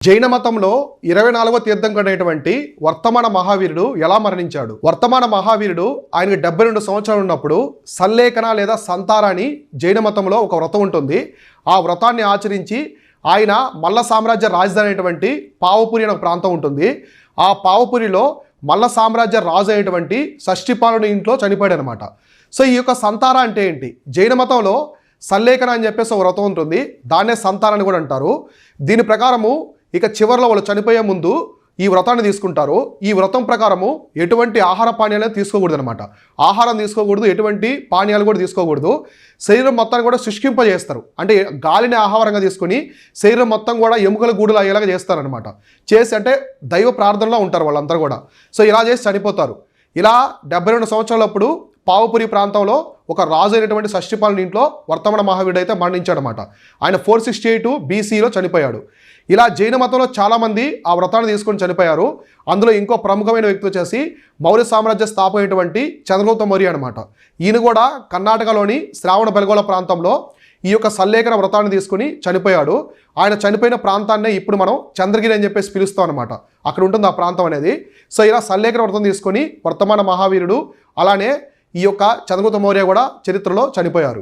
జైన మతంలో 24వ తీర్థంకరుడైనటువంటి వర్తమాన మహావీరుడు ఎలా మరణించాడు? వర్తమాన మహావీరుడు ఆయనకి 72 సంవత్సరాలు ఉన్నప్పుడు సల్లేఖన లేదా సంతార అని జైన మతంలో ఒక వ్రతం ఉంటుంది. ఆ వ్రతాన్ని ఆచరించి ఆయన మల్ల సామ్రాజ్య రాజధాని అయినటువంటి పావపురి అనే ఒక ప్రాంతం ఉంటుంది. ఆ పావపురిలో మల్ల సామ్రాజ్య రాజు అయినటువంటి షష్ఠిపాలుని ఇంట్లో చనిపోయాడు అనమాట. సో ఈ యొక్క సంతార అంటే ఏంటి? జైన మతంలో సల్లేఖన అని చెప్పేసి ఒక వ్రతం ఉంటుంది. దాన్నే సంతార అని కూడా అంటారు. దీని ప్రకారము ఇక చివరిలో వాళ్ళు చనిపోయే ముందు ఈ వ్రతాన్ని తీసుకుంటారు. ఈ వ్రతం ప్రకారము ఎటువంటి ఆహార పానీయాలు తీసుకోకూడదు అనమాట. ఆహారం తీసుకోకూడదు, ఎటువంటి పానీయాలు కూడా తీసుకోకూడదు. శరీరం మొత్తాన్ని కూడా శుష్కింపజేస్తారు. అంటే గాలిని ఆహారంగా తీసుకొని శరీరం మొత్తం కూడా ఎముకల గూడులు అయ్యేలాగా చేస్తారనమాట. చేసి అంటే దైవ ప్రార్థనలో ఉంటారు వాళ్ళందరూ కూడా. సో ఇలా చేసి చనిపోతారు. ఇలా 72 సంవత్సరాలప్పుడు పావపురి ప్రాంతంలో ఒక రాజు అయినటువంటి షష్ఠిపాలుని ఇంట్లో వర్తమాన మహావీరుడు అయితే మరణించాడనమాట. ఆయన 468 BCలో చనిపోయాడు. ఇలా జైన మతంలో చాలామంది ఆ వ్రతాన్ని తీసుకొని చనిపోయారు. అందులో ఇంకో ప్రముఖమైన వ్యక్తి వచ్చేసి మౌర్య సామ్రాజ్య స్థాపన అయినటువంటి చంద్రగుప్త మౌర్య అనమాట. ఈయన కూడా కర్ణాటకలోని శ్రావణ బెల్గోళ ప్రాంతంలో ఈ యొక్క సల్లేఖన వ్రతాన్ని తీసుకుని చనిపోయాడు. ఆయన చనిపోయిన ప్రాంతాన్నే ఇప్పుడు మనం చంద్రగిరి అని చెప్పేసి పిలుస్తాం అనమాట. అక్కడ ఉంటుంది ఆ ప్రాంతం అనేది. సో ఇలా సల్లేఖన వ్రతం తీసుకొని వర్తమాన మహావీరుడు అలానే ఈ యొక్క చంద్రగుప్త మౌర్య కూడా చరిత్రలో చనిపోయారు.